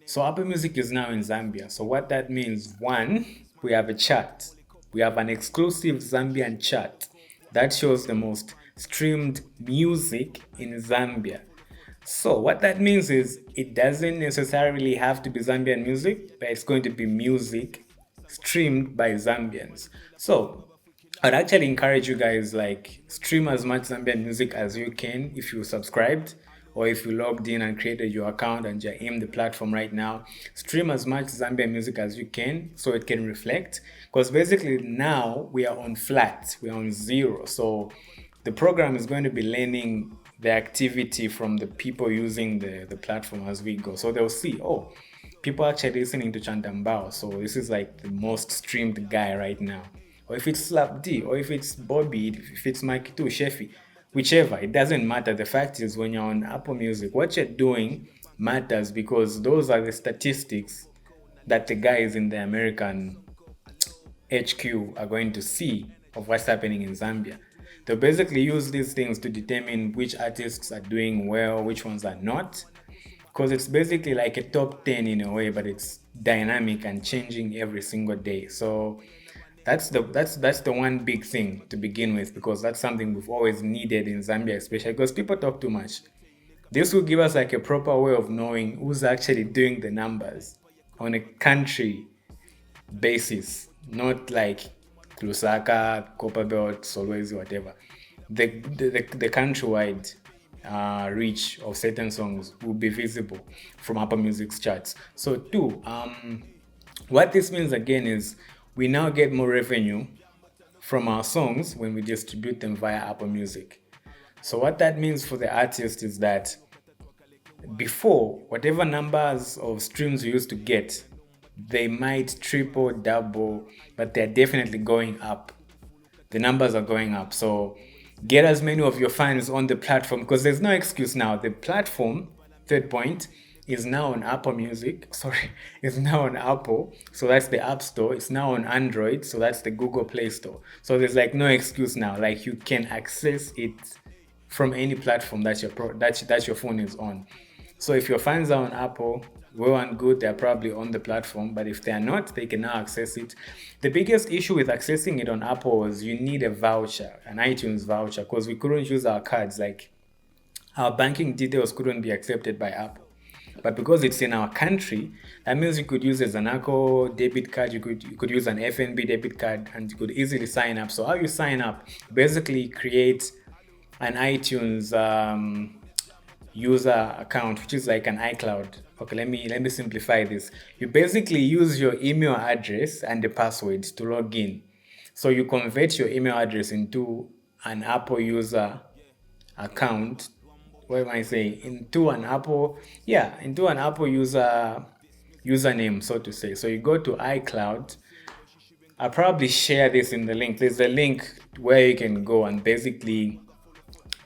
So Apple Music is now in Zambia. So what that means, one, we have a chart. We have an exclusive Zambian chart that shows the most streamed music in Zambia. So what that means is it doesn't necessarily have to be Zambian music, but it's going to be music streamed by Zambians. So I'd actually encourage you guys like stream as much Zambian music as you can if you subscribed or if you logged in and created your account and you're in the platform right now. Stream as much Zambian music as you can so it can reflect. Because basically now we are on flat, we are on zero. So the program is going to be learning the activity from the people using the platform as we go. So they'll see, oh, people actually listening to Chantambao. So this is like the most streamed guy right now. Or if it's Slap D, or if it's Bobby, if it's Mikey too, Sheffy, whichever, it doesn't matter. The fact is, when you're on Apple Music, what you're doing matters because those are the statistics that the guys in the American HQ are going to see of what's happening in Zambia. They'll basically use these things to determine which artists are doing well, which ones are not, because it's basically like a top 10 in a way, but it's dynamic and changing every single day. So that's the one big thing to begin with, because that's something we've always needed in Zambia, especially because people talk too much. This will give us like a proper way of knowing who's actually doing the numbers on a country basis, not like Lusaka, Copperbelt, Solwezi, whatever. The countrywide reach of certain songs will be visible from Apple Music's charts. So two, what this means again is we now get more revenue from our songs when we distribute them via Apple Music. So what that means for the artist is that before, whatever numbers of streams we used to get, they might triple, double, but they're definitely going up. The numbers are going up. So get as many of your fans on the platform because there's no excuse now. The platform, third point, is now on Apple Music. Sorry, is now on Apple. So that's the App Store. It's now on Android. So that's the Google Play Store. So there's like no excuse now. Like you can access it from any platform that your phone is on. So if your fans are on Apple, well and good, they're probably on the platform. But if they're not, they can now access it. The biggest issue with accessing it on Apple was you need a voucher, an iTunes voucher, because we couldn't use our cards. Like our banking details couldn't be accepted by Apple. But because it's in our country, that means you could use a Zanaco debit card, you could use an FNB debit card, and you could easily sign up. So how you sign up? Basically create an iTunes user account, which is like an iCloud. Okay, let me simplify this. You basically use your email address and the password to log in. So you convert your email address into an Apple user account. What am I saying? Into an Apple user username, so to say. So you go to iCloud. I'll probably share this in the link. There's a link where you can go and basically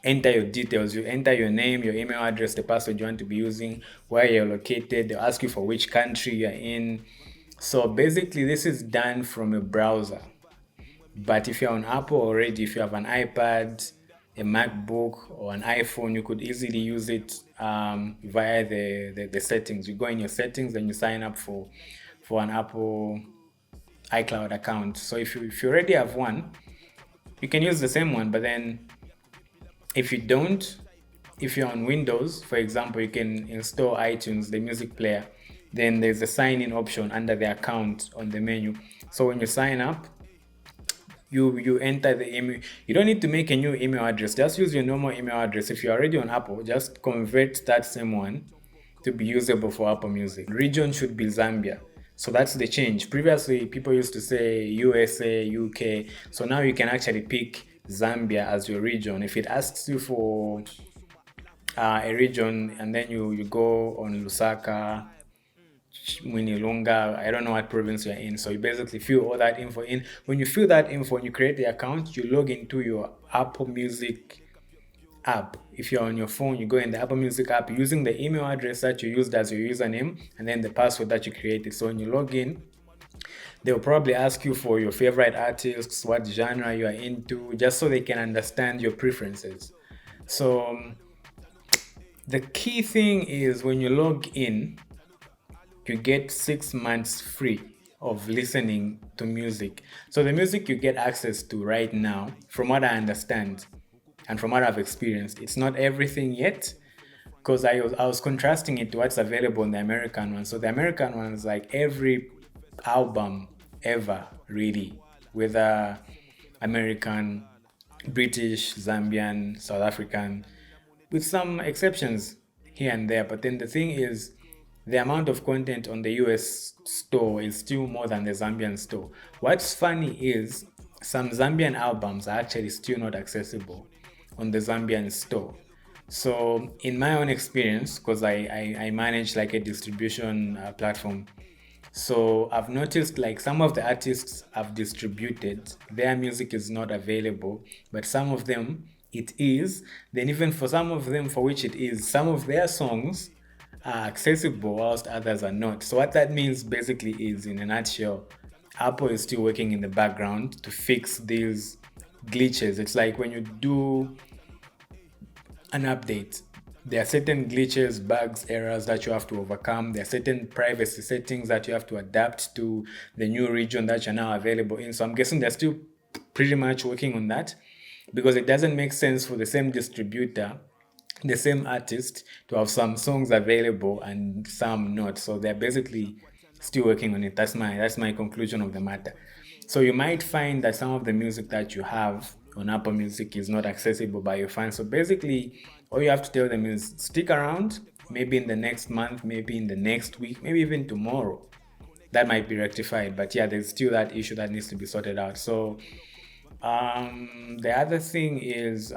enter your details. You enter your name, your email address, the password you want to be using, where you're located. They'll ask you for which country you're in. So basically, this is done from a browser. But if you're on Apple already, if you have an iPad, a MacBook, or an iPhone, you could easily use it via the settings. You go in your settings and you sign up for an Apple iCloud account. So if you already have one, you can use the same one. But then if you don't, if you're on Windows, for example, you can install iTunes, the music player. Then there's a sign-in option under the account on the menu. So when you sign up, you enter the email. You don't need to make a new email address. Just use your normal email address. If you're already on Apple, just convert that same one to be usable for Apple Music. Region should be Zambia. So that's the change. Previously, people used to say USA, UK. So now you can actually pick Zambia as your region. If it asks you for a region and then you go on Lusaka, Mwinilunga, I don't know what province you're in. So you basically fill all that info in. When you fill that info and you create the account, you log into your Apple Music app. If you're on your phone, you go in the Apple Music app using the email address that you used as your username and then the password that you created. So when you log in, they'll probably ask you for your favorite artists, what genre you are into, just so they can understand your preferences. So the key thing is when you log in, you get 6 months free of listening to music. So the music you get access to right now, from what I understand and from what I've experienced, it's not everything yet, because I was contrasting it to what's available in the American one. So the American one is like every album ever, really, whether American, British, Zambian, South African, with some exceptions here and there. But then the thing is, the amount of content on the US store is still more than the Zambian store. What's funny is some Zambian albums are actually still not accessible on the Zambian store. So, in my own experience, because I manage like a distribution platform, so I've noticed like some of the artists I've distributed, their music is not available, but some of them it is. Then even for some of them for which it is, some of their songs are accessible whilst others are not. So what that means basically is, in a nutshell, Apple is still working in the background to fix these glitches. It's like when you do an update, there are certain glitches, bugs, errors that you have to overcome. There are certain privacy settings that you have to adapt to the new region that you're now available in. So I'm guessing they're still pretty much working on that, because it doesn't make sense for the same distributor, the same artist, to have some songs available and some not. So they're basically still working on it. That's my conclusion of the matter. So you might find that some of the music that you have on Apple Music is not accessible by your fans. So basically, all you have to tell them is stick around, maybe in the next month, maybe in the next week, maybe even tomorrow. That might be rectified. But yeah, there's still that issue that needs to be sorted out. So the other thing is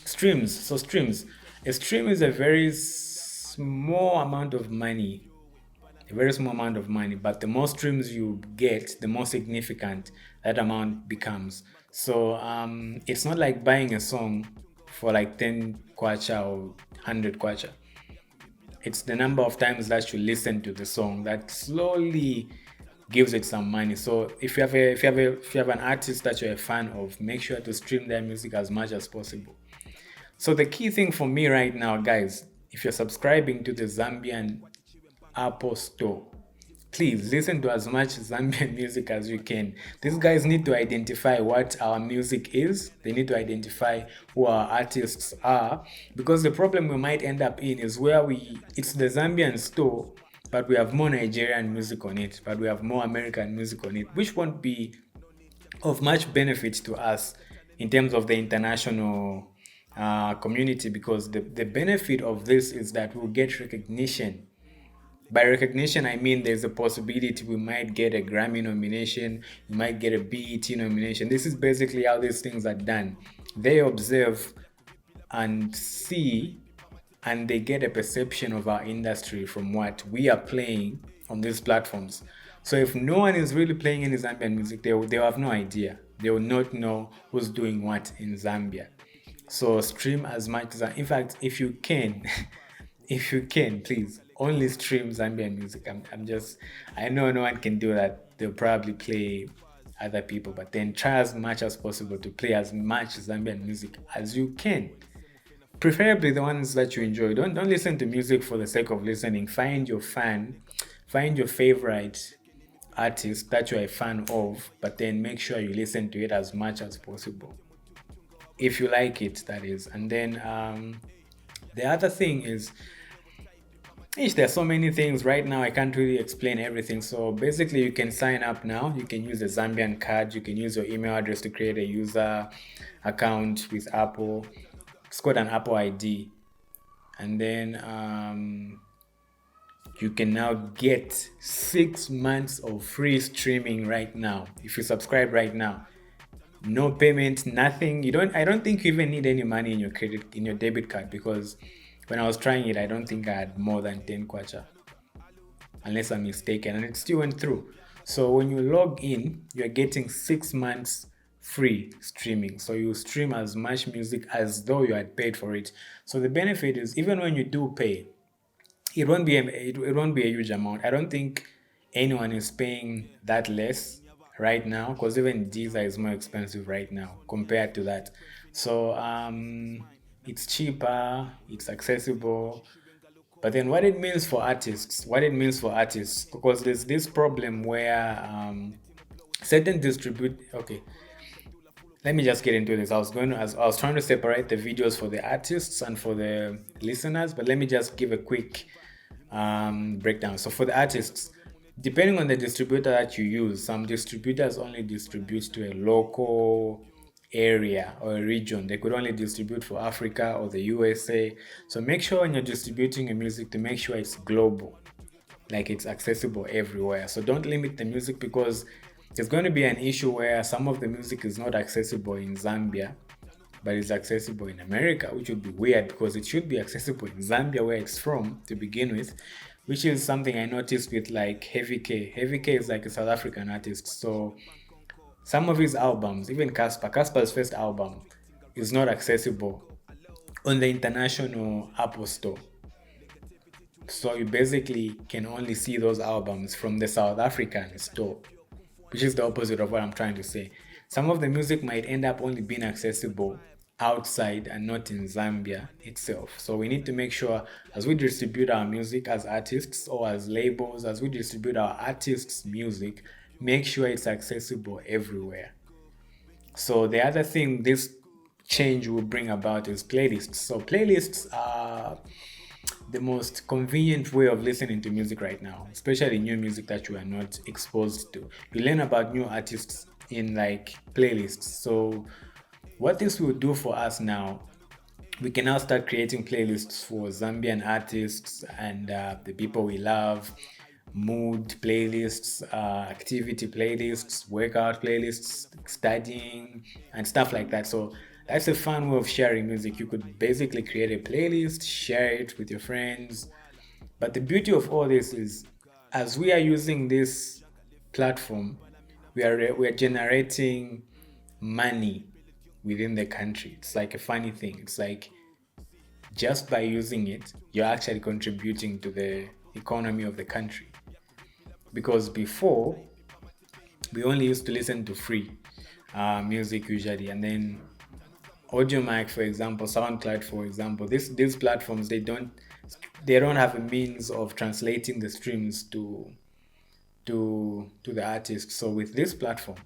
streams. So streams. A stream is a very small amount of money, a very small amount of money, but the more streams you get, the more significant that amount becomes. So it's not like buying a song for like 10 kwacha or 100 kwacha. It's the number of times that you listen to the song that slowly gives it some money. So if you have an artist that you're a fan of, make sure to stream their music as much as possible. So the key thing for me right now, guys, if you're subscribing to the Zambian Apple Store, please listen to as much Zambian music as you can. These guys need to identify what our music is. They need to identify who our artists are, because the problem we might end up in is where it's the Zambian store, but we have more Nigerian music on it, but we have more American music on it, which won't be of much benefit to us in terms of the international community, because the benefit of this is that we'll get recognition. By recognition, I mean there's a possibility we might get a Grammy nomination, we might get a BET nomination. This is basically how these things are done. They observe and see, and they get a perception of our industry from what we are playing on these platforms. So if no one is really playing any Zambian music, they'll have no idea. They will not know who's doing what in Zambia. So stream as much as, in fact, if you can, if you can, please only stream Zambian music. I know no one can do that. They'll probably play other people, but then try as much as possible to play as much Zambian music as you can. Preferably the ones that you enjoy. Don't listen to music for the sake of listening. Find your fan, find your favorite artist that you're a fan of, but then make sure you listen to it as much as possible. If you like it, that is. And then the other thing is, there's so many things right now. I can't really explain everything. So basically, you can sign up now. You can use the Zambian card. You can use your email address to create a user account with Apple. It's got an Apple ID, and then you can now get 6 months of free streaming right now if you subscribe right now. No payment, nothing. I don't think you even need any money in your debit card, because when I was trying it, I don't think I had more than 10 kwacha, unless I'm mistaken, and it still went through. So when you log in, you're getting 6 months free streaming. So you stream as much music as though you had paid for it. So the benefit is, even when you do pay, it won't be a huge amount. I don't think anyone is paying that less right now, because even Deezer is more expensive right now compared to that. So it's cheaper, it's accessible, But then what it means for artists, because there's this problem where certain distribute. Okay, let me just get into this. I was trying to separate the videos for the artists and for the listeners, but let me just give a quick breakdown. So for the artists, depending on the distributor that you use, some distributors only distribute to a local area or a region. They could only distribute for Africa or the USA. So make sure when you're distributing your music to make sure it's global, like it's accessible everywhere. So don't limit the music, because there's going to be an issue where some of the music is not accessible in Zambia, but it's accessible in America, which would be weird because it should be accessible in Zambia, where it's from to begin with, which is something I noticed with like Heavy K. Heavy K is like a South African artist. So some of his albums, even Casper's first album, is not accessible on the international Apple Store. So you basically can only see those albums from the South African store, which is the opposite of what I'm trying to say. Some of the music might end up only being accessible outside and not in Zambia itself. So we need to make sure, as we distribute our music as artists or as labels, as we distribute our artists' music, make sure it's accessible everywhere. So the other thing this change will bring about is playlists. So playlists are the most convenient way of listening to music right now, especially new music that you are not exposed to. You learn about new artists in like playlists. So what this will do for us now, we can now start creating playlists for Zambian artists and the people we love, mood playlists, activity playlists, workout playlists, studying, and stuff like that. So that's a fun way of sharing music. You could basically create a playlist, share it with your friends. But the beauty of all this is, as we are using this platform, we are generating money within the country. It's like a funny thing. It's like just by using it, you're actually contributing to the economy of the country. Because before, we only used to listen to free music usually, and then Audiomack, for example, SoundCloud, for example, these platforms, they don't have a means of translating the streams to the artist. So with this platform,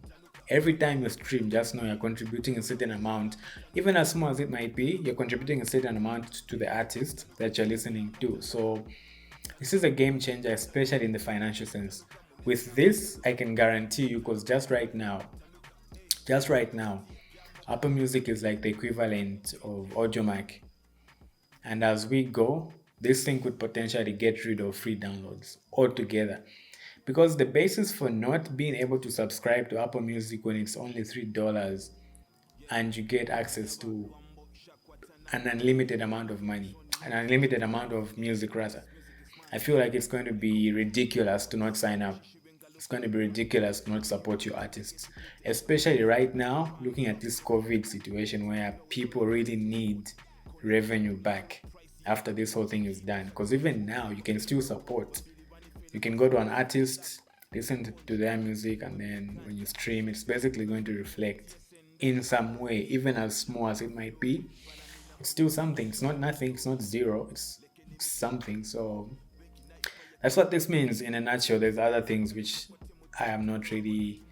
every time you stream, just know you're contributing a certain amount, even as small as it might be. You're contributing a certain amount to the artist that you're listening to. So this is a game changer, especially in the financial sense. With this, I can guarantee you, because just right now, Apple Music is like the equivalent of Audiomack. And as we go, this thing could potentially get rid of free downloads altogether. Because the basis for not being able to subscribe to Apple Music when it's only $3 and you get access to an unlimited amount of money, an unlimited amount of music rather, I feel like it's going to be ridiculous to not sign up. It's going to be ridiculous to not support your artists, especially right now, looking at this COVID situation where people really need revenue back after this whole thing is done. Because even now, you can still support. You can go to an artist, listen to their music, and then when you stream, it's basically going to reflect in some way, even as small as it might be. It's still something. It's not nothing. It's not zero. It's something. So that's what this means in a nutshell. There's other things which I am not really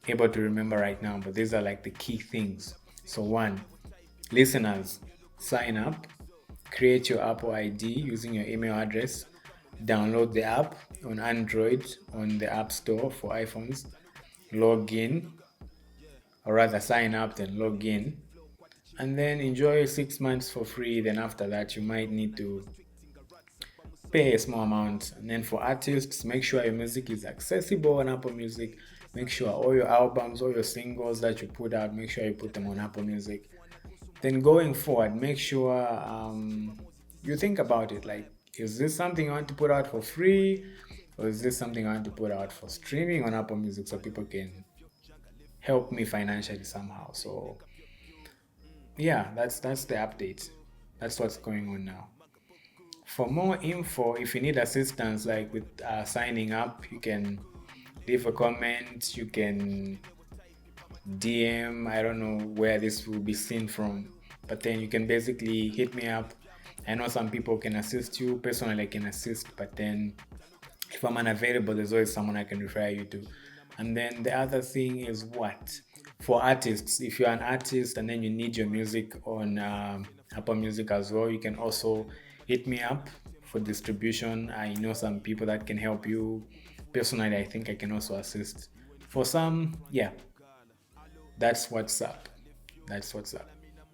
able to remember right now, but these are like the key things. So one, listeners, sign up, create your Apple ID using your email address, download the app on Android on the App Store for iPhones, log in, or rather sign up then log in, and then enjoy 6 months for free. Then after that, you might need to pay a small amount. And then for artists, make sure your music is accessible on Apple Music. Make sure all your albums, all your singles that you put out, make sure you put them on Apple Music. Then going forward, make sure you think about it. Like, is this something I want to put out for free, or is this something I want to put out for streaming on Apple Music so people can help me financially somehow? So yeah, that's the update. That's what's going on now. For more info, if you need assistance like with signing up, you can leave a comment, you can DM. I don't know where this will be seen from, but then you can basically hit me up I know some people can assist you. Personally, I can assist, but then if I'm unavailable, there's always someone I can refer you to. And then the other thing is what? For artists, if you're an artist and then you need your music on Apple Music as well, you can also hit me up for distribution. I know some people that can help you. Personally, I think I can also assist. For some, yeah, that's what's up. That's what's up.